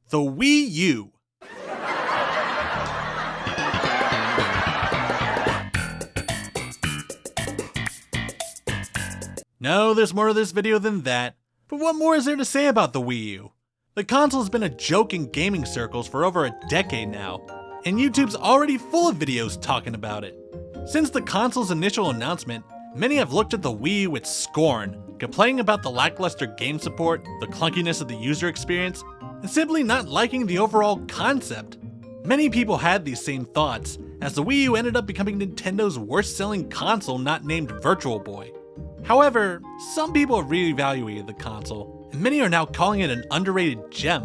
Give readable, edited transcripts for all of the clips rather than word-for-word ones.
The Wii U. No, there's more to this video than that, but what more is there to say about the Wii U? The console has been a joke in gaming circles for over a decade now, and YouTube's already full of videos talking about it. Since the console's initial announcement, many have looked at the Wii U with scorn, complaining about the lackluster game support, the clunkiness of the user experience, and simply not liking the overall concept. Many people had these same thoughts, as the Wii U ended up becoming Nintendo's worst-selling console not named Virtual Boy. However, some people have reevaluated the console, and many are now calling it an underrated gem.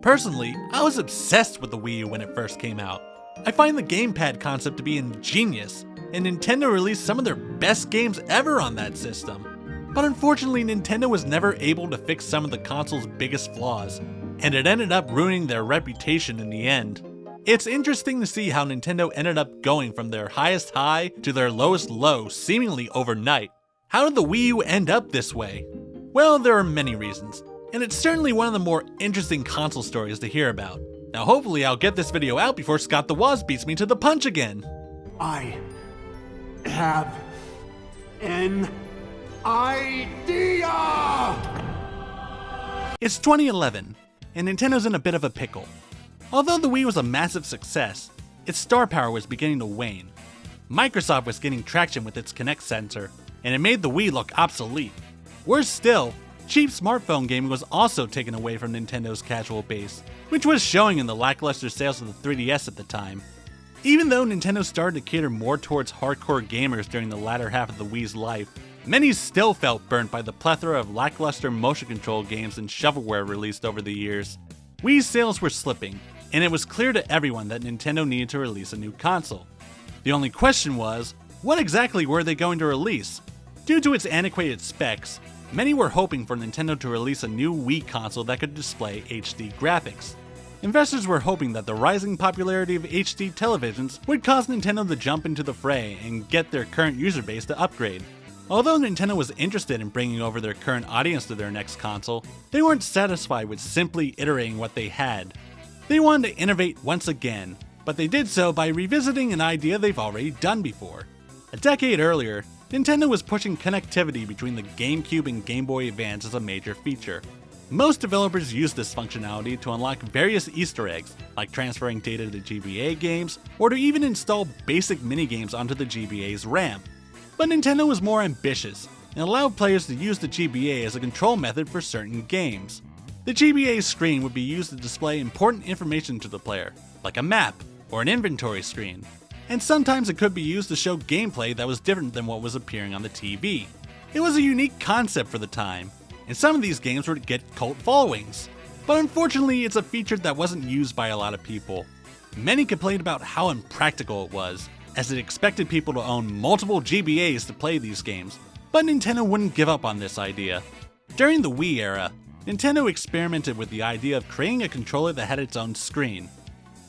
Personally, I was obsessed with the Wii U when it first came out. I find the gamepad concept to be ingenious, and Nintendo released some of their best games ever on that system. But unfortunately, Nintendo was never able to fix some of the console's biggest flaws, and it ended up ruining their reputation in the end. It's interesting to see how Nintendo ended up going from their highest high to their lowest low seemingly overnight. How did the Wii U end up this way? Well, there are many reasons, and it's certainly one of the more interesting console stories to hear about. Now hopefully I'll get this video out before Scott the Woz beats me to the punch again. I have an idea! It's 2011, and Nintendo's in a bit of a pickle. Although the Wii was a massive success, its star power was beginning to wane. Microsoft was getting traction with its Kinect sensor, and it made the Wii look obsolete. Worse still, cheap smartphone gaming was also taken away from Nintendo's casual base, which was showing in the lackluster sales of the 3DS at the time. Even though Nintendo started to cater more towards hardcore gamers during the latter half of the Wii's life, many still felt burnt by the plethora of lackluster motion control games and shovelware released over the years. Wii sales were slipping, and it was clear to everyone that Nintendo needed to release a new console. The only question was, what exactly were they going to release? Due to its antiquated specs, many were hoping for Nintendo to release a new Wii console that could display HD graphics. Investors were hoping that the rising popularity of HD televisions would cause Nintendo to jump into the fray and get their current user base to upgrade. Although Nintendo was interested in bringing over their current audience to their next console, they weren't satisfied with simply iterating what they had. They wanted to innovate once again, but they did so by revisiting an idea they've already done before. A decade earlier, Nintendo was pushing connectivity between the GameCube and Game Boy Advance as a major feature. Most developers used this functionality to unlock various Easter eggs, like transferring data to GBA games, or to even install basic minigames onto the GBA's RAM. But Nintendo was more ambitious, and allowed players to use the GBA as a control method for certain games. The GBA screen would be used to display important information to the player, like a map, or an inventory screen. And sometimes it could be used to show gameplay that was different than what was appearing on the TV. It was a unique concept for the time, and some of these games would get cult followings. But unfortunately, it's a feature that wasn't used by a lot of people. Many complained about how impractical it was, as it expected people to own multiple GBAs to play these games, but Nintendo wouldn't give up on this idea. During the Wii era, Nintendo experimented with the idea of creating a controller that had its own screen.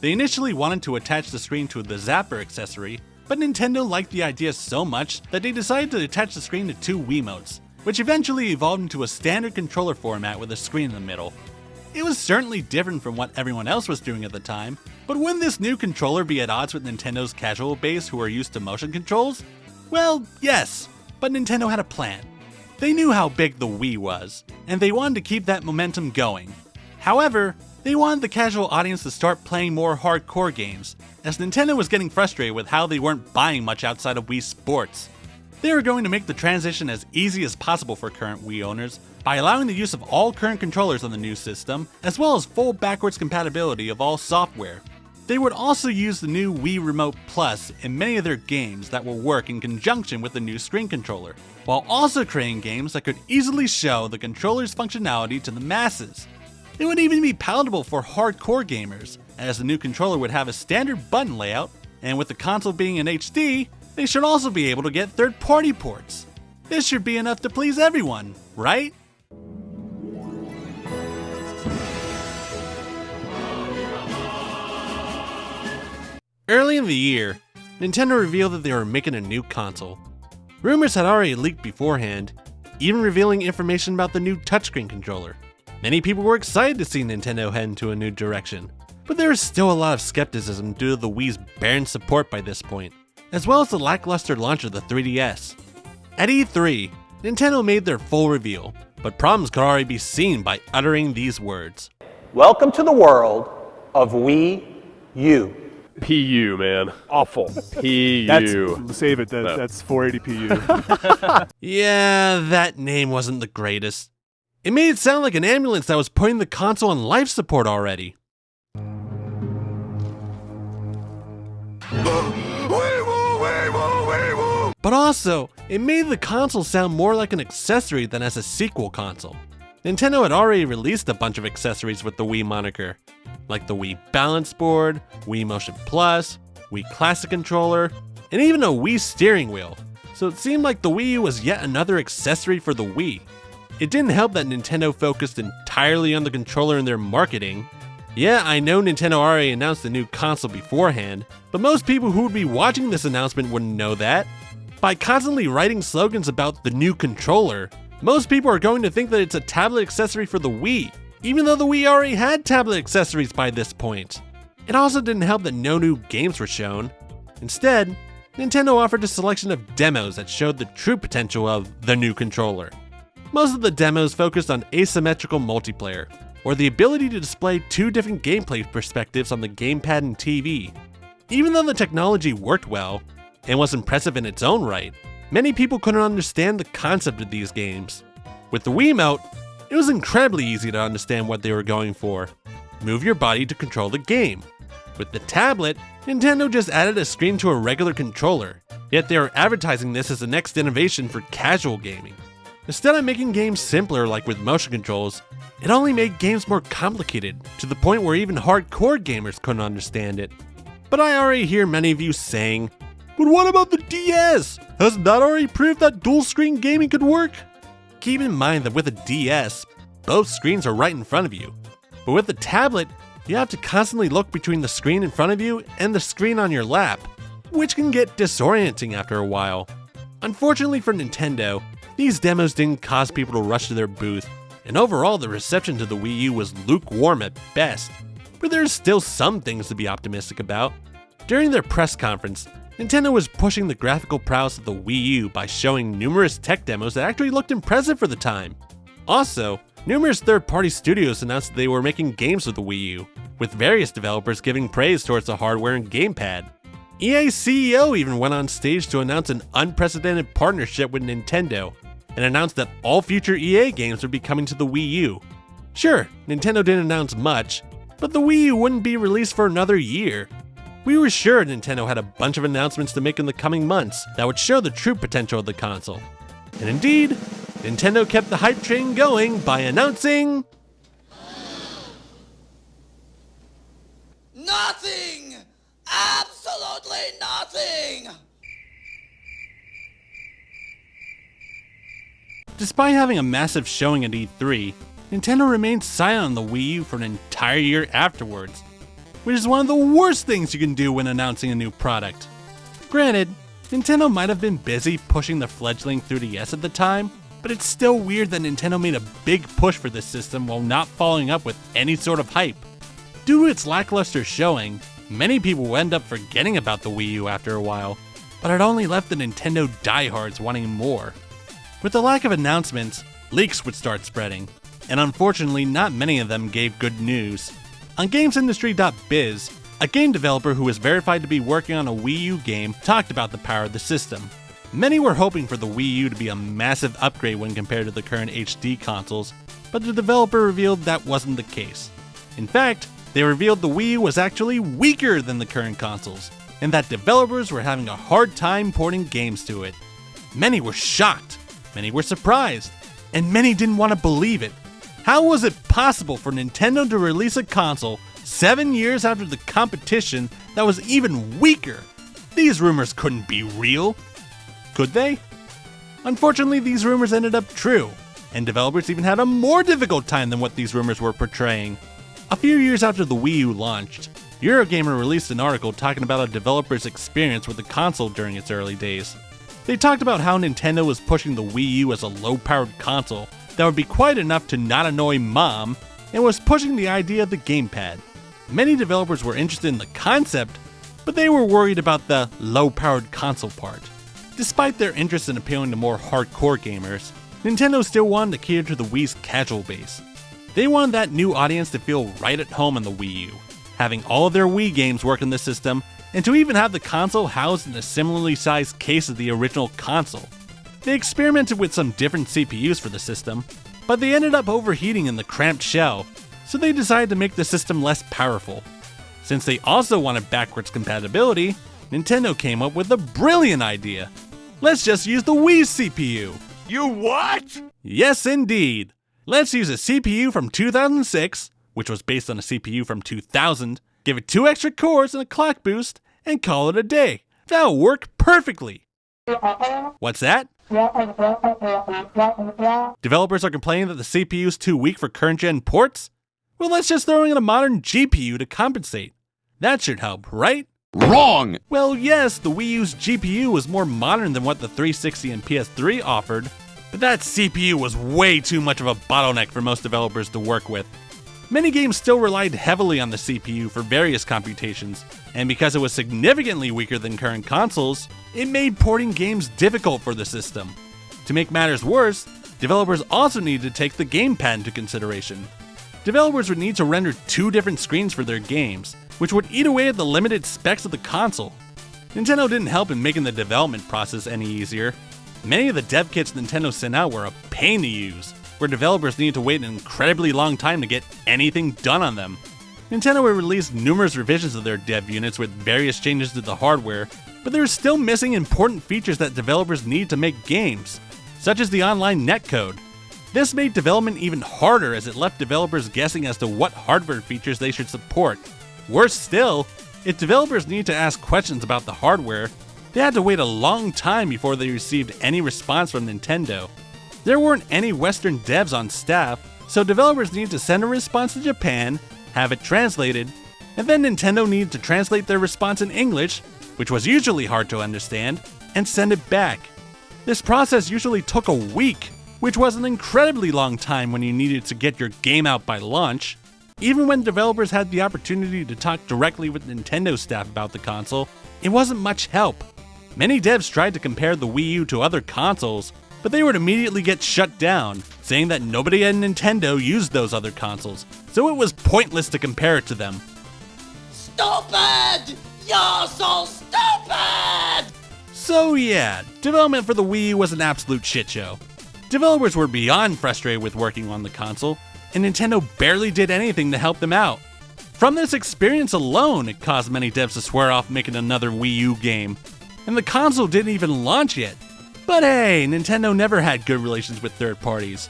They initially wanted to attach the screen to the Zapper accessory, but Nintendo liked the idea so much that they decided to attach the screen to two Wiimotes, which eventually evolved into a standard controller format with a screen in the middle. It was certainly different from what everyone else was doing at the time, but wouldn't this new controller be at odds with Nintendo's casual base who are used to motion controls? Well, yes, but Nintendo had a plan. They knew how big the Wii was, and they wanted to keep that momentum going. However, they wanted the casual audience to start playing more hardcore games, as Nintendo was getting frustrated with how they weren't buying much outside of Wii Sports. They were going to make the transition as easy as possible for current Wii owners by allowing the use of all current controllers on the new system, as well as full backwards compatibility of all software. They would also use the new Wii Remote Plus in many of their games that will work in conjunction with the new screen controller, while also creating games that could easily show the controller's functionality to the masses. It would even be palatable for hardcore gamers, as the new controller would have a standard button layout, and with the console being in HD, they should also be able to get third-party ports. This should be enough to please everyone, right? Early in the year, Nintendo revealed that they were making a new console. Rumors had already leaked beforehand, even revealing information about the new touchscreen controller. Many people were excited to see Nintendo head into a new direction, but there is still a lot of skepticism due to the Wii's barren support by this point, as well as the lackluster launch of the 3DS. At E3, Nintendo made their full reveal, but problems could already be seen by uttering these words. Welcome to the world of Wii U. PU, man. Awful. PU. Save it. That's 480 PU. Yeah, that name wasn't the greatest. It made it sound like an ambulance that was putting the console on life support already. But also, it made the console sound more like an accessory than as a sequel console. Nintendo had already released a bunch of accessories with the Wii moniker, like the Wii Balance Board, Wii Motion Plus, Wii Classic Controller, and even a Wii steering wheel, so it seemed like the Wii U was yet another accessory for the Wii. It didn't help that Nintendo focused entirely on the controller in their marketing. Yeah, I know Nintendo already announced the new console beforehand, but most people who would be watching this announcement wouldn't know that. By constantly writing slogans about the new controller, most people are going to think that it's a tablet accessory for the Wii, even though the Wii already had tablet accessories by this point. It also didn't help that no new games were shown. Instead, Nintendo offered a selection of demos that showed the true potential of the new controller. Most of the demos focused on asymmetrical multiplayer, or the ability to display two different gameplay perspectives on the gamepad and TV. Even though the technology worked well, and was impressive in its own right, many people couldn't understand the concept of these games. With the Wiimote, it was incredibly easy to understand what they were going for. Move your body to control the game. With the tablet, Nintendo just added a screen to a regular controller, yet they are advertising this as the next innovation for casual gaming. Instead of making games simpler like with motion controls, it only made games more complicated, to the point where even hardcore gamers couldn't understand it. But I already hear many of you saying, "But what about the DS? Hasn't that already proved that dual screen gaming could work?" Keep in mind that with a DS, both screens are right in front of you. But with the tablet, you have to constantly look between the screen in front of you and the screen on your lap, which can get disorienting after a while. Unfortunately for Nintendo, these demos didn't cause people to rush to their booth, and overall the reception to the Wii U was lukewarm at best. But there's still some things to be optimistic about. During their press conference, Nintendo was pushing the graphical prowess of the Wii U by showing numerous tech demos that actually looked impressive for the time. Also, numerous third-party studios announced that they were making games with the Wii U, with various developers giving praise towards the hardware and gamepad. EA's CEO even went on stage to announce an unprecedented partnership with Nintendo, and announced that all future EA games would be coming to the Wii U. Sure, Nintendo didn't announce much, but the Wii U wouldn't be released for another year. We were sure Nintendo had a bunch of announcements to make in the coming months that would show the true potential of the console. And indeed, Nintendo kept the hype train going by announcing... Nothing! Absolutely nothing! Despite having a massive showing at E3, Nintendo remained silent on the Wii U for an entire year afterwards, which is one of the worst things you can do when announcing a new product. Granted, Nintendo might have been busy pushing the fledgling 3DS at the time, but it's still weird that Nintendo made a big push for this system while not following up with any sort of hype. Due to its lackluster showing, many people will end up forgetting about the Wii U after a while, but it only left the Nintendo diehards wanting more. With the lack of announcements, leaks would start spreading, and unfortunately not many of them gave good news. On GamesIndustry.biz, a game developer who was verified to be working on a Wii U game talked about the power of the system. Many were hoping for the Wii U to be a massive upgrade when compared to the current HD consoles, but the developer revealed that wasn't the case. In fact, they revealed the Wii U was actually weaker than the current consoles, and that developers were having a hard time porting games to it. Many were shocked, many were surprised, and many didn't want to believe it. How was it possible for Nintendo to release a console 7 years after the competition that was even weaker? These rumors couldn't be real. Could they? Unfortunately, these rumors ended up true, and developers even had a more difficult time than what these rumors were portraying. A few years after the Wii U launched, Eurogamer released an article talking about a developer's experience with the console during its early days. They talked about how Nintendo was pushing the Wii U as a low-powered console that would be quiet enough to not annoy mom, and was pushing the idea of the gamepad. Many developers were interested in the concept, but they were worried about the low-powered console part. Despite their interest in appealing to more hardcore gamers, Nintendo still wanted to cater to the Wii's casual base. They wanted that new audience to feel right at home on the Wii U, having all of their Wii games work in the system, and to even have the console housed in a similarly sized case of the original console. They experimented with some different CPUs for the system, but they ended up overheating in the cramped shell, so they decided to make the system less powerful. Since they also wanted backwards compatibility, Nintendo came up with a brilliant idea. Let's just use the Wii's CPU. You what? Yes, indeed. Let's use a CPU from 2006, which was based on a CPU from 2000, give it 2 extra cores and a clock boost, and call it a day. That'll work perfectly. What's that? Developers are complaining that the CPU is too weak for current-gen ports? Well, let's just throw in a modern GPU to compensate. That should help, right? Wrong! Well, yes, the Wii U's GPU was more modern than what the 360 and PS3 offered, but that CPU was way too much of a bottleneck for most developers to work with. Many games still relied heavily on the CPU for various computations, and because it was significantly weaker than current consoles, it made porting games difficult for the system. To make matters worse, developers also needed to take the gamepad into consideration. Developers would need to render 2 different screens for their games, which would eat away at the limited specs of the console. Nintendo didn't help in making the development process any easier. Many of the dev kits Nintendo sent out were a pain to use, where developers needed to wait an incredibly long time to get anything done on them. Nintendo would release numerous revisions of their dev units with various changes to the hardware, but they were still missing important features that developers need to make games, such as the online netcode. This made development even harder as it left developers guessing as to what hardware features they should support. Worse still, if developers needed to ask questions about the hardware, they had to wait a long time before they received any response from Nintendo. There weren't any Western devs on staff, so developers needed to send a response to Japan, have it translated, and then Nintendo needed to translate their response in English, which was usually hard to understand, and send it back. This process usually took a week, which was an incredibly long time when you needed to get your game out by launch. Even when developers had the opportunity to talk directly with Nintendo staff about the console, it wasn't much help. Many devs tried to compare the Wii U to other consoles, but they would immediately get shut down, saying that nobody at Nintendo used those other consoles, so it was pointless to compare it to them. Stupid! You're so stupid! So yeah, development for the Wii U was an absolute shit show. Developers were beyond frustrated with working on the console, and Nintendo barely did anything to help them out. From this experience alone, it caused many devs to swear off making another Wii U game, and the console didn't even launch yet. But hey, Nintendo never had good relations with third parties.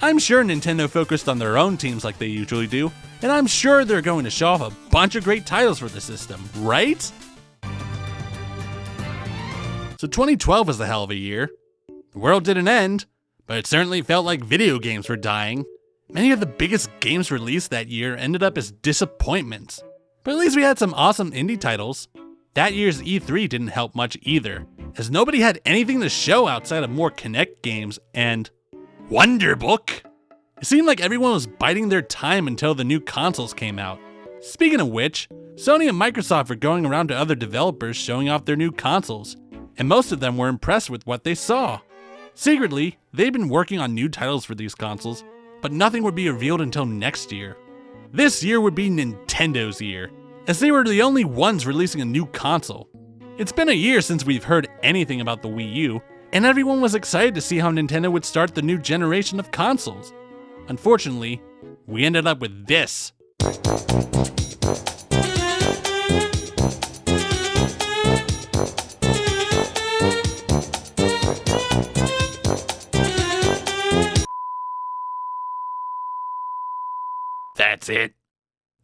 I'm sure Nintendo focused on their own teams like they usually do, and I'm sure they're going to show off a bunch of great titles for the system, right? So 2012 was a hell of a year. The world didn't end, but it certainly felt like video games were dying. Many of the biggest games released that year ended up as disappointments, but at least we had some awesome indie titles. That year's E3 didn't help much either, as nobody had anything to show outside of more Kinect games and Wonderbook. It seemed like everyone was biding their time until the new consoles came out. Speaking of which, Sony and Microsoft were going around to other developers showing off their new consoles, and most of them were impressed with what they saw. Secretly, they'd been working on new titles for these consoles, but nothing would be revealed until next year. This year would be Nintendo's year, as they were the only ones releasing a new console. It's been a year since we've heard anything about the Wii U, and everyone was excited to see how Nintendo would start the new generation of consoles. Unfortunately, we ended up with this. That's it?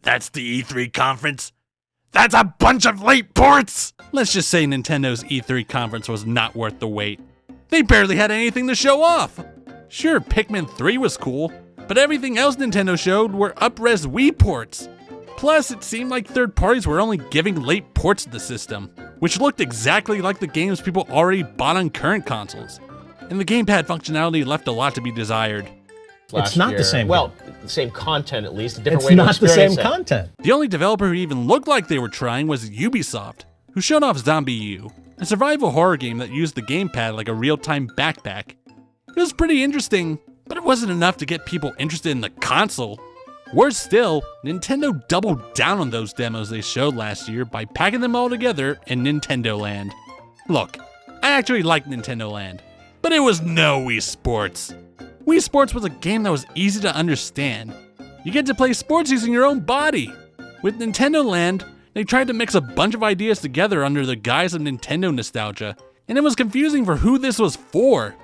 That's the E3 conference? That's a bunch of late ports! Let's just say Nintendo's E3 conference was not worth the wait. They barely had anything to show off! Sure, Pikmin 3 was cool, but everything else Nintendo showed were up-res Wii ports. Plus, it seemed like third parties were only giving late ports to the system. which looked exactly like the games people already bought on current consoles. And the gamepad functionality left a lot to be desired. It's not the same. Well, the same content at least, a different It's way to not the same experience it. content. The only developer who even looked like they were trying was Ubisoft, who showed off Zombie U, a survival horror game that used the gamepad like a real-time backpack. It was pretty interesting, but it wasn't enough to get people interested in the console. Worse still, Nintendo doubled down on those demos they showed last year by packing them all together in Nintendo Land. Look, I actually like Nintendo Land, but it was no Wii Sports. Wii Sports was a game that was easy to understand. You get to play sports using your own body. With Nintendo Land, they tried to mix a bunch of ideas together under the guise of Nintendo nostalgia, and it was confusing for who this was for.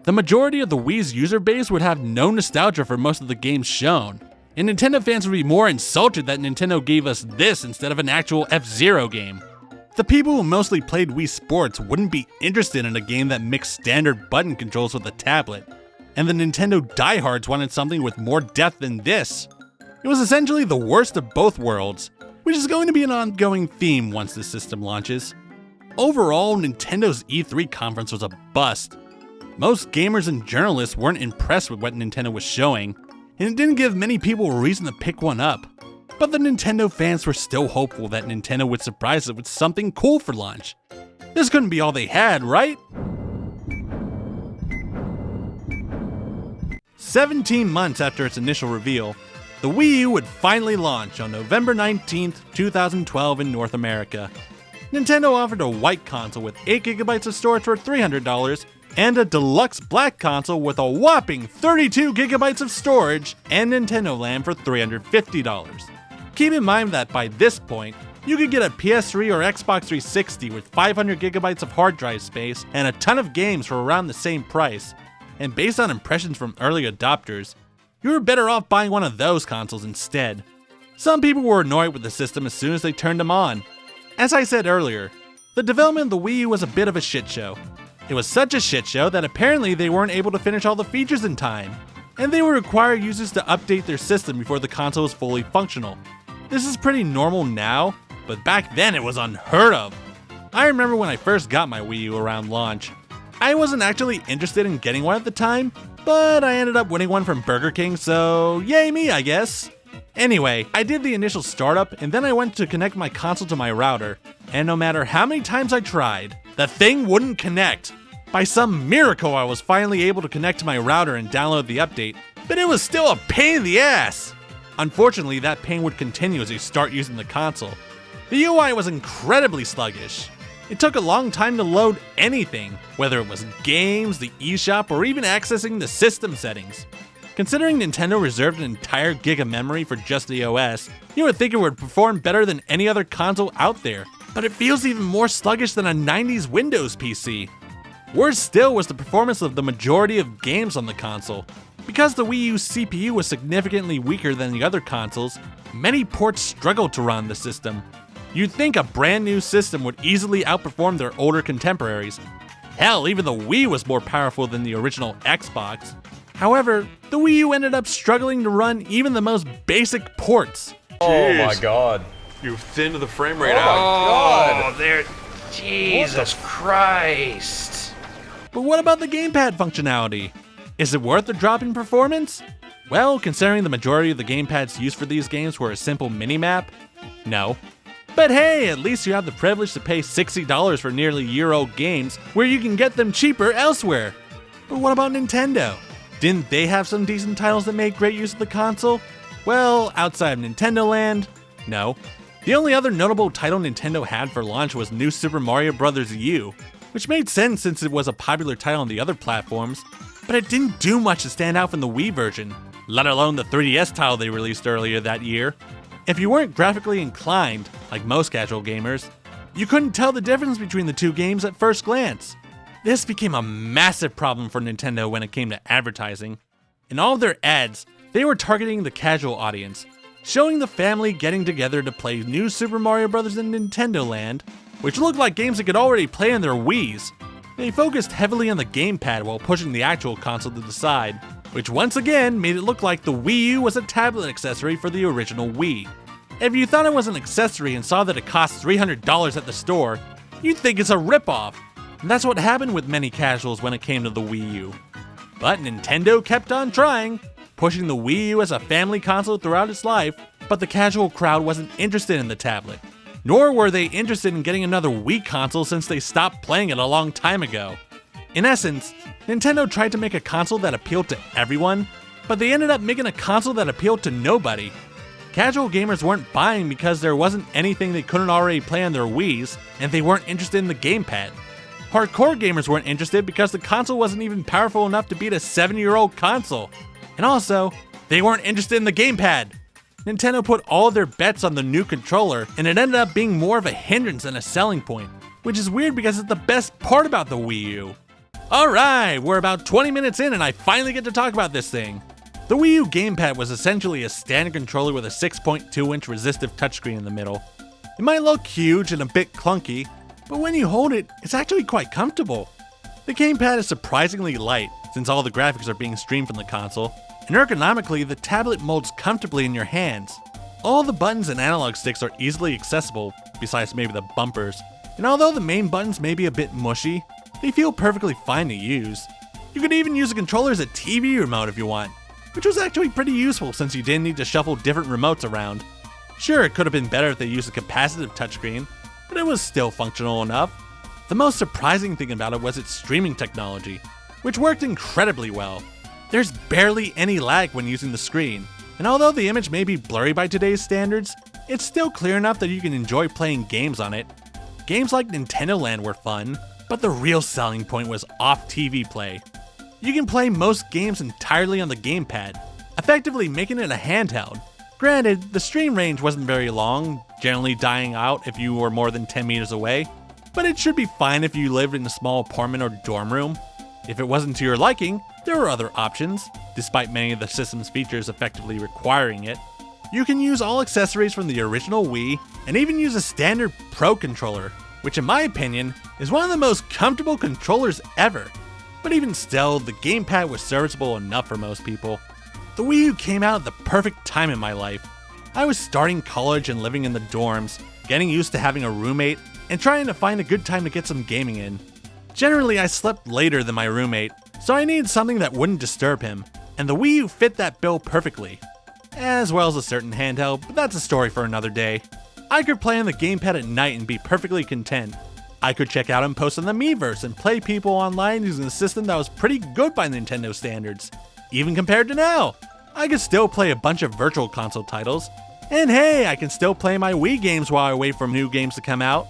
The majority of the Wii's user base would have no nostalgia for most of the games shown, and Nintendo fans would be more insulted that Nintendo gave us this instead of an actual F-Zero game. The people who mostly played Wii Sports wouldn't be interested in a game that mixed standard button controls with a tablet, and the Nintendo diehards wanted something with more depth than this. It was essentially the worst of both worlds, which is going to be an ongoing theme once the system launches. Overall, Nintendo's E3 conference was a bust. Most gamers and journalists weren't impressed with what Nintendo was showing, and it didn't give many people a reason to pick one up. But the Nintendo fans were still hopeful that Nintendo would surprise us with something cool for launch. This couldn't be all they had, right? 17 months after its initial reveal, the Wii U would finally launch on November 19th, 2012 in North America. Nintendo offered a white console with 8GB of storage for $300, and a deluxe black console with a whopping 32GB of storage and Nintendo Land for $350. Keep in mind that by this point, you could get a PS3 or Xbox 360 with 500GB of hard drive space and a ton of games for around the same price. And based on impressions from early adopters, you were better off buying one of those consoles instead. Some people were annoyed with the system as soon as they turned them on. As I said earlier, the development of the Wii U was a bit of a shit show. It was such a shit show that apparently they weren't able to finish all the features in time, and they would require users to update their system before the console was fully functional. This is pretty normal now, but back then it was unheard of. I remember when I first got my Wii U around launch. I wasn't actually interested in getting one at the time, but I ended up winning one from Burger King, so yay me, I guess. Anyway, I did the initial startup and then I went to connect my console to my router, and no matter how many times I tried, the thing wouldn't connect. By some miracle, I was finally able to connect to my router and download the update, but it was still a pain in the ass. Unfortunately, that pain would continue as you start using the console. The UI was incredibly sluggish. It took a long time to load anything, whether it was games, the eShop, or even accessing the system settings. Considering Nintendo reserved an entire gig of memory for just the OS, you would think it would perform better than any other console out there, but it feels even more sluggish than a 90s Windows PC. Worse still was the performance of the majority of games on the console. Because the Wii U's CPU was significantly weaker than the other consoles, many ports struggled to run the system. You'd think a brand new system would easily outperform their older contemporaries. Hell, even the Wii was more powerful than the original Xbox. However, the Wii U ended up struggling to run even the most basic ports. Oh my god. You thinned the frame rate Oh out. my god. Oh, there. Jesus Christ. But what about the gamepad functionality? Is it worth the drop in performance? Well, considering the majority of the gamepads used for these games were a simple minimap, no. But hey, at least you have the privilege to pay $60 for nearly year-old games where you can get them cheaper elsewhere. But what about Nintendo? Didn't they have some decent titles that made great use of the console? Well, outside of Nintendo Land, no. The only other notable title Nintendo had for launch was New Super Mario Bros. U, which made sense since it was a popular title on the other platforms, but it didn't do much to stand out from the Wii version, let alone the 3DS title they released earlier that year. If you weren't graphically inclined, like most casual gamers, you couldn't tell the difference between the two games at first glance. This became a massive problem for Nintendo when it came to advertising. In all of their ads, they were targeting the casual audience, showing the family getting together to play New Super Mario Bros. In Nintendo Land, which looked like games they could already play on their Wiis. They focused heavily on the gamepad while pushing the actual console to the side, which once again made it look like the Wii U was a tablet accessory for the original Wii. If you thought it was an accessory and saw that it cost $300 at the store, You'd think it's a ripoff, and that's what happened with many casuals when it came to the Wii U. But Nintendo kept on trying, pushing the Wii U as a family console throughout its life, but the casual crowd wasn't interested in the tablet. Nor were they interested in getting another Wii console since they stopped playing it a long time ago. In essence, Nintendo tried to make a console that appealed to everyone, but they ended up making a console that appealed to nobody. Casual gamers weren't buying because there wasn't anything they couldn't already play on their Wiis, and they weren't interested in the gamepad. Hardcore gamers weren't interested because the console wasn't even powerful enough to beat a 7-year-old console. And also, they weren't interested in the gamepad. Nintendo put all their bets on the new controller, and it ended up being more of a hindrance than a selling point, which is weird because it's the best part about the Wii U. Alright, we're about 20 minutes in and I finally get to talk about this thing. The Wii U gamepad was essentially a standard controller with a 6.2-inch resistive touchscreen in the middle. It might look huge and a bit clunky, but when you hold it, it's actually quite comfortable. The gamepad is surprisingly light, since all the graphics are being streamed from the console, and ergonomically, the tablet molds comfortably in your hands. All the buttons and analog sticks are easily accessible, besides maybe the bumpers, and although the main buttons may be a bit mushy, they feel perfectly fine to use. You could even use the controller as a TV remote if you want, which was actually pretty useful since you didn't need to shuffle different remotes around. Sure, it could have been better if they used a capacitive touchscreen, but it was still functional enough. The most surprising thing about it was its streaming technology, which worked incredibly well. There's barely any lag when using the screen, and although the image may be blurry by today's standards, it's still clear enough that you can enjoy playing games on it. Games like Nintendo Land were fun, but the real selling point was off-TV play. You can play most games entirely on the gamepad, effectively making it a handheld. Granted, the stream range wasn't very long, generally dying out if you were more than 10 meters away, but it should be fine if you lived in a small apartment or dorm room. If it wasn't to your liking, there were other options, despite many of the system's features effectively requiring it. You can use all accessories from the original Wii, and even use a standard Pro controller, which in my opinion is one of the most comfortable controllers ever. But even still, the gamepad was serviceable enough for most people. The Wii U came out at the perfect time in my life. I was starting college and living in the dorms, getting used to having a roommate, and trying to find a good time to get some gaming in. Generally, I slept later than my roommate, so I needed something that wouldn't disturb him, and the Wii U fit that bill perfectly. As well as a certain handheld, but that's a story for another day. I could play on the gamepad at night and be perfectly content. I could check out and post on the Miiverse and play people online using a system that was pretty good by Nintendo standards. Even compared to now, I could still play a bunch of virtual console titles, and hey, I can still play my Wii games while I wait for new games to come out.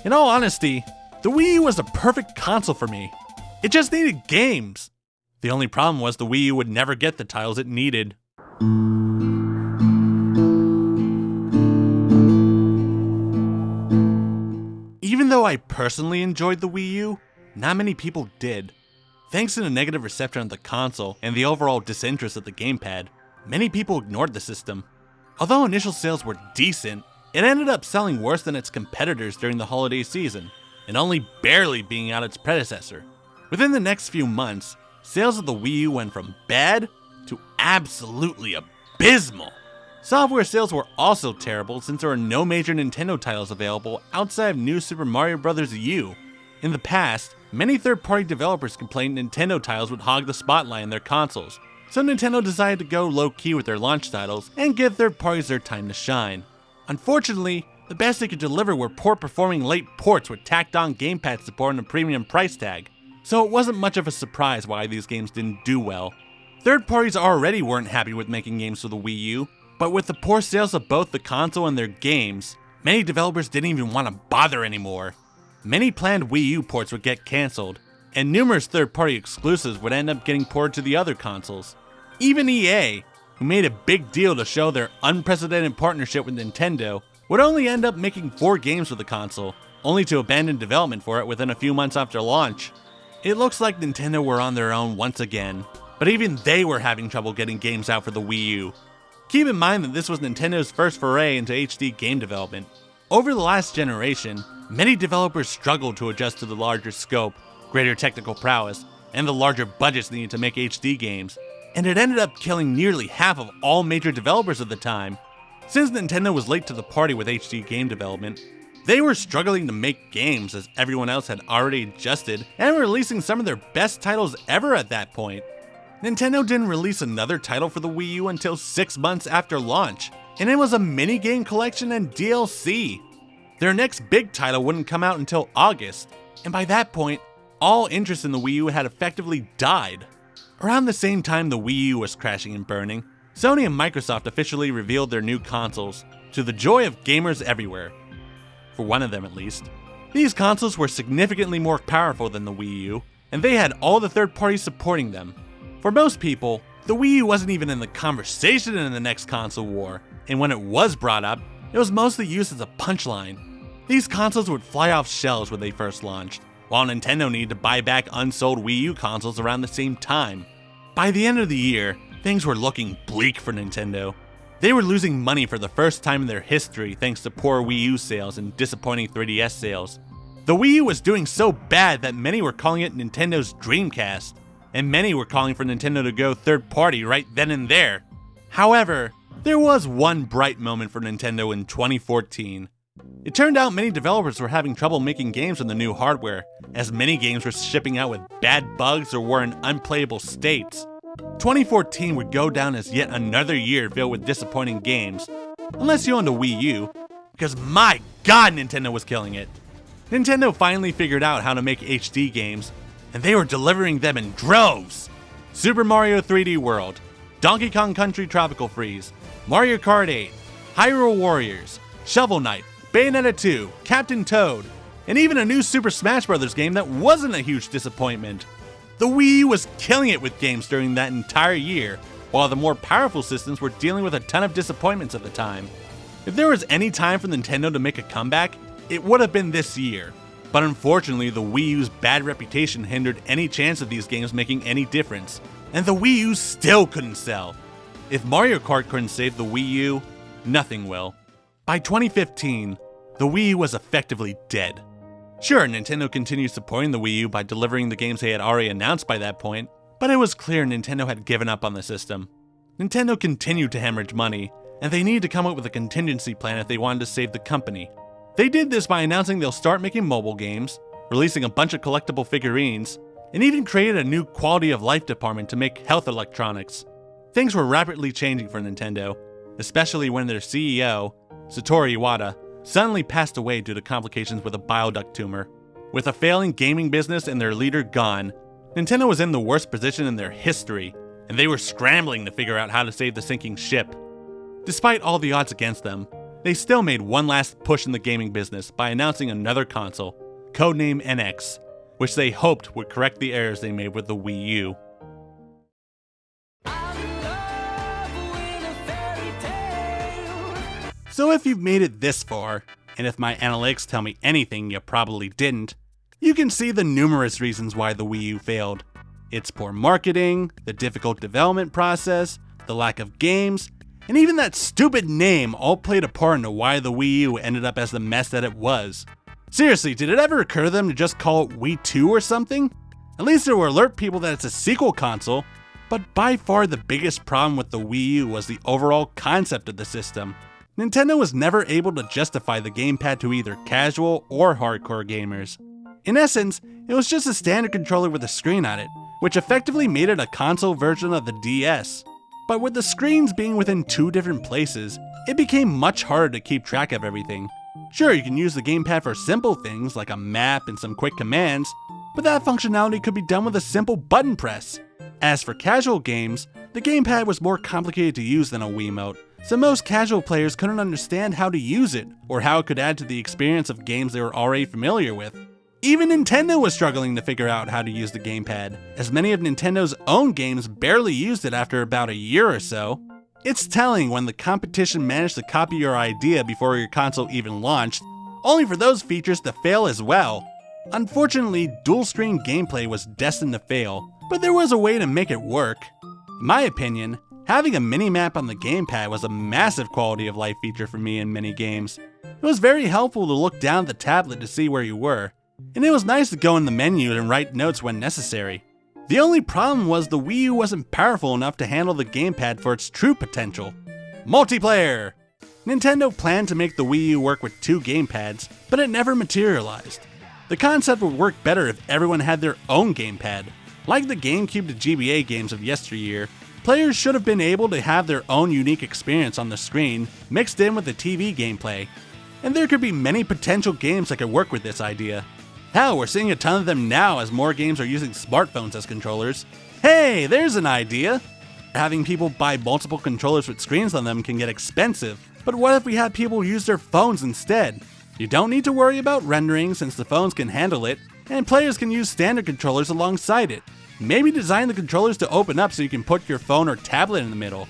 In all honesty, the Wii U was the perfect console for me. It just needed games. The only problem was the Wii U would never get the titles it needed. Even though I personally enjoyed the Wii U, not many people did. Thanks to the negative reception of the console and the overall disinterest of the gamepad, many people ignored the system. Although initial sales were decent, it ended up selling worse than its competitors during the holiday season, and only barely being out its predecessor. Within the next few months, sales of the Wii U went from bad to absolutely abysmal. Software sales were also terrible since there were no major Nintendo titles available outside of New Super Mario Bros. U. In the past, many third-party developers complained Nintendo titles would hog the spotlight in their consoles, so Nintendo decided to go low-key with their launch titles and give third parties their time to shine. Unfortunately, the best they could deliver were poor-performing late ports with tacked-on gamepad support and a premium price tag, so it wasn't much of a surprise why these games didn't do well. Third parties already weren't happy with making games for the Wii U, but with the poor sales of both the console and their games, many developers didn't even want to bother anymore. Many planned Wii U ports would get cancelled, and numerous third-party exclusives would end up getting ported to the other consoles. Even EA, who made a big deal to show their unprecedented partnership with Nintendo, would only end up making 4 games for the console, only to abandon development for it within a few months after launch. It looks like Nintendo were on their own once again, but even they were having trouble getting games out for the Wii U. Keep in mind that this was Nintendo's first foray into HD game development. Over the last generation, many developers struggled to adjust to the larger scope, greater technical prowess, and the larger budgets needed to make HD games, and it ended up killing nearly half of all major developers of the time. Since Nintendo was late to the party with HD game development, They were struggling to make games as everyone else had already adjusted and were releasing some of their best titles ever at that point. Nintendo didn't release another title for the Wii U until 6 months after launch, and it was a minigame collection and DLC. Their next big title wouldn't come out until August, and by that point, all interest in the Wii U had effectively died. Around the same time the Wii U was crashing and burning, Sony and Microsoft officially revealed their new consoles, to the joy of gamers everywhere. For one of them at least. These consoles were significantly more powerful than the Wii U, and they had all the third parties supporting them. For most people, the Wii U wasn't even in the conversation in the next console war, and when it was brought up, it was mostly used as a punchline. These consoles would fly off shelves when they first launched, while Nintendo needed to buy back unsold Wii U consoles around the same time. By the end of the year, things were looking bleak for Nintendo. They were losing money for the first time in their history thanks to poor Wii U sales and disappointing 3DS sales. The Wii U was doing so bad that many were calling it Nintendo's Dreamcast, and many were calling for Nintendo to go third party right then and there. However, there was one bright moment for Nintendo in 2014. It turned out many developers were having trouble making games on the new hardware, as many games were shipping out with bad bugs or were in unplayable states. 2014 would go down as yet another year filled with disappointing games, unless you owned a Wii U, because my god Nintendo was killing it. Nintendo finally figured out how to make HD games, and they were delivering them in droves. Super Mario 3D World, Donkey Kong Country Tropical Freeze, Mario Kart 8, Hyrule Warriors, Shovel Knight, Bayonetta 2, Captain Toad, and even a new Super Smash Bros. Game that wasn't a huge disappointment. The Wii U was killing it with games during that entire year, while the more powerful systems were dealing with a ton of disappointments at the time. If there was any time for Nintendo to make a comeback, it would have been this year. But unfortunately, the Wii U's bad reputation hindered any chance of these games making any difference, and the Wii U still couldn't sell. If Mario Kart couldn't save the Wii U, nothing will. By 2015, the Wii U was effectively dead. Sure, Nintendo continued supporting the Wii U by delivering the games they had already announced by that point, but it was clear Nintendo had given up on the system. Nintendo continued to hemorrhage money, and they needed to come up with a contingency plan if they wanted to save the company. They did this by announcing they'll start making mobile games, releasing a bunch of collectible figurines, and even created a new quality of life department to make health electronics. Things were rapidly changing for Nintendo, especially when their CEO, Satoru Iwata, suddenly passed away due to complications with a bile duct tumor. With a failing gaming business and their leader gone, Nintendo was in the worst position in their history, and they were scrambling to figure out how to save the sinking ship. Despite all the odds against them, they still made one last push in the gaming business by announcing another console, codenamed NX, which they hoped would correct the errors they made with the Wii U. So if you've made it this far, and if my analytics tell me anything you probably didn't, you can see the numerous reasons why the Wii U failed. Its poor marketing, the difficult development process, the lack of games, and even that stupid name all played a part into why the Wii U ended up as the mess that it was. Seriously, did it ever occur to them to just call it Wii 2 or something? At least it would alert people that it's a sequel console, but by far the biggest problem with the Wii U was the overall concept of the system. Nintendo was never able to justify the gamepad to either casual or hardcore gamers. In essence, it was just a standard controller with a screen on it, which effectively made it a console version of the DS. But with the screens being within two different places, it became much harder to keep track of everything. Sure, you can use the gamepad for simple things like a map and some quick commands, but that functionality could be done with a simple button press. As for casual games, the gamepad was more complicated to use than a Wiimote, so most casual players couldn't understand how to use it, or how it could add to the experience of games they were already familiar with. Even Nintendo was struggling to figure out how to use the gamepad, as many of Nintendo's own games barely used it after about a year or so. It's telling when the competition managed to copy your idea before your console even launched, only for those features to fail as well. Unfortunately, dual-screen gameplay was destined to fail, but there was a way to make it work. In my opinion, having a mini-map on the gamepad was a massive quality of life feature for me in many games. It was very helpful to look down at the tablet to see where you were, and it was nice to go in the menu and write notes when necessary. The only problem was the Wii U wasn't powerful enough to handle the gamepad for its true potential. Multiplayer! Nintendo planned to make the Wii U work with 2 gamepads, but it never materialized. The concept would work better if everyone had their own gamepad. Like the GameCube to GBA games of yesteryear, players should have been able to have their own unique experience on the screen, mixed in with the TV gameplay. And there could be many potential games that could work with this idea. Hell, we're seeing a ton of them now as more games are using smartphones as controllers. Hey, there's an idea! Having people buy multiple controllers with screens on them can get expensive, but what if we had people use their phones instead? You don't need to worry about rendering since the phones can handle it, and players can use standard controllers alongside it. Maybe design the controllers to open up so you can put your phone or tablet in the middle.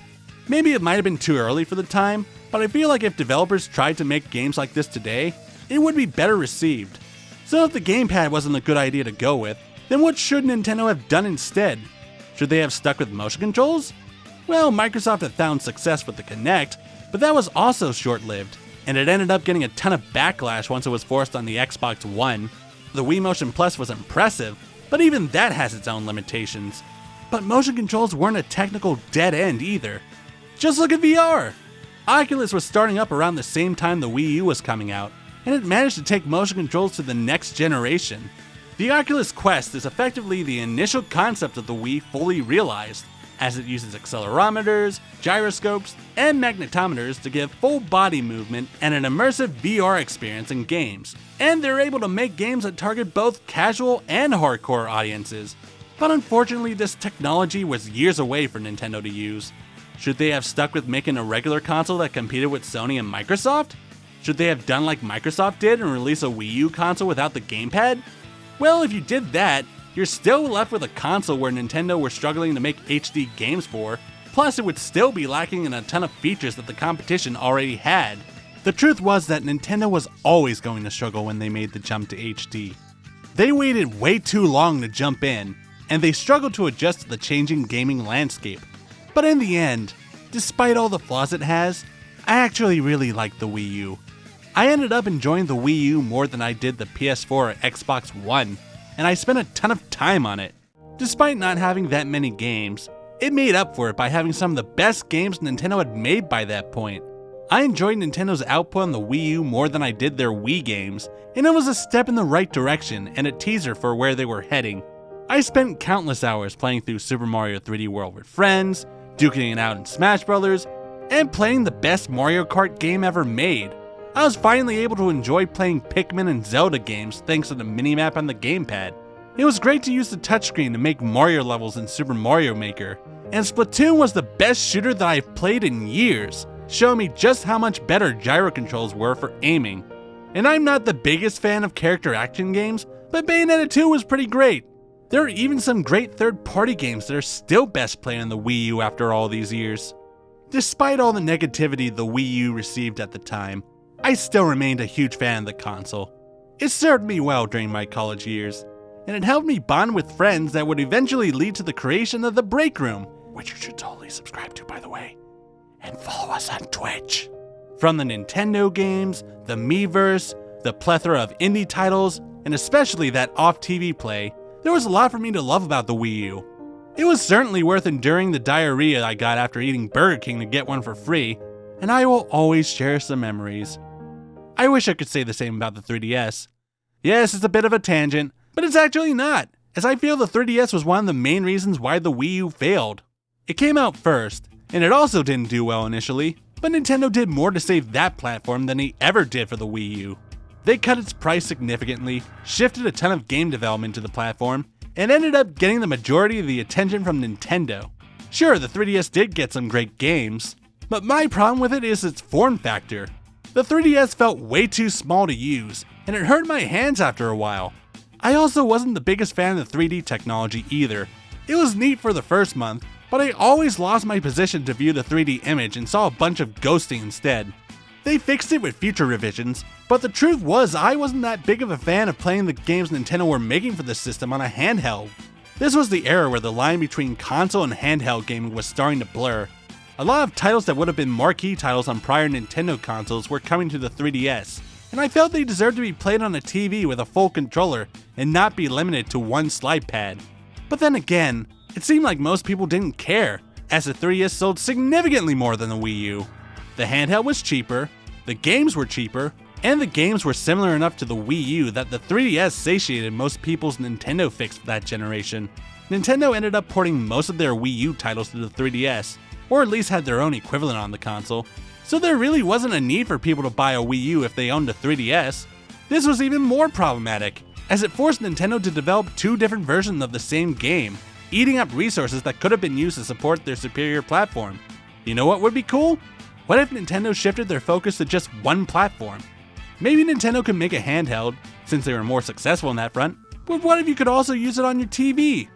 Maybe it might have been too early for the time, but I feel like if developers tried to make games like this today, it would be better received. So if the gamepad wasn't a good idea to go with, then what should Nintendo have done instead? Should they have stuck with motion controls? Well, Microsoft had found success with the Kinect, but that was also short-lived, and it ended up getting a ton of backlash once it was forced on the Xbox One. The Wii Motion Plus was impressive, but even that has its own limitations. But motion controls weren't a technical dead end either. Just look at VR! Oculus was starting up around the same time the Wii U was coming out, and it managed to take motion controls to the next generation. The Oculus Quest is effectively the initial concept of the Wii fully realized, as it uses accelerometers, gyroscopes, and magnetometers to give full body movement and an immersive VR experience in games. And they're able to make games that target both casual and hardcore audiences. But unfortunately, this technology was years away for Nintendo to use. Should they have stuck with making a regular console that competed with Sony and Microsoft? Should they have done like Microsoft did and release a Wii U console without the gamepad? Well, if you did that, you're still left with a console where Nintendo were struggling to make HD games for, plus it would still be lacking in a ton of features that the competition already had. The truth was that Nintendo was always going to struggle when they made the jump to HD. They waited way too long to jump in, and they struggled to adjust to the changing gaming landscape. But in the end, despite all the flaws it has, I actually really like the Wii U. I ended up enjoying the Wii U more than I did the PS4 or Xbox One, and I spent a ton of time on it. Despite not having that many games, it made up for it by having some of the best games Nintendo had made by that point. I enjoyed Nintendo's output on the Wii U more than I did their Wii games, and it was a step in the right direction and a teaser for where they were heading. I spent countless hours playing through Super Mario 3D World with friends, duking it out in Smash Bros., and playing the best Mario Kart game ever made. I was finally able to enjoy playing Pikmin and Zelda games thanks to the minimap on the gamepad. It was great to use the touchscreen to make Mario levels in Super Mario Maker, and Splatoon was the best shooter that I've played in years, showing me just how much better gyro controls were for aiming. And I'm not the biggest fan of character action games, but Bayonetta 2 was pretty great. There are even some great third-party games that are still best played on the Wii U after all these years. Despite all the negativity the Wii U received at the time, I still remained a huge fan of the console. It served me well during my college years, and it helped me bond with friends that would eventually lead to the creation of the Break Room, which you should totally subscribe to, by the way, and follow us on Twitch. From the Nintendo games, the Miiverse, the plethora of indie titles, and especially that off-TV play, there was a lot for me to love about the Wii U. It was certainly worth enduring the diarrhea I got after eating Burger King to get one for free, and I will always cherish the memories. I wish I could say the same about the 3DS. Yes, it's a bit of a tangent, but it's actually not, as I feel the 3DS was one of the main reasons why the Wii U failed. It came out first, and it also didn't do well initially, but Nintendo did more to save that platform than he ever did for the Wii U. They cut its price significantly, shifted a ton of game development to the platform, and ended up getting the majority of the attention from Nintendo. Sure, the 3DS did get some great games, but my problem with it is its form factor. The 3DS felt way too small to use, and it hurt my hands after a while. I also wasn't the biggest fan of the 3D technology either. It was neat for the first month, but I always lost my position to view the 3D image and saw a bunch of ghosting instead. They fixed it with future revisions, but the truth was I wasn't that big of a fan of playing the games Nintendo were making for the system on a handheld. This was the era where the line between console and handheld gaming was starting to blur. A lot of titles that would have been marquee titles on prior Nintendo consoles were coming to the 3DS, and I felt they deserved to be played on a TV with a full controller and not be limited to one slide pad. But then again, it seemed like most people didn't care, as the 3DS sold significantly more than the Wii U. The handheld was cheaper, the games were cheaper, and the games were similar enough to the Wii U that the 3DS satiated most people's Nintendo fix for that generation. Nintendo ended up porting most of their Wii U titles to the 3DS, or at least had their own equivalent on the console, so there really wasn't a need for people to buy a Wii U if they owned a 3DS. This was even more problematic, as it forced Nintendo to develop two different versions of the same game, eating up resources that could have been used to support their superior platform. You know what would be cool? What if Nintendo shifted their focus to just one platform? Maybe Nintendo could make a handheld, since they were more successful in that front, but what if you could also use it on your TV?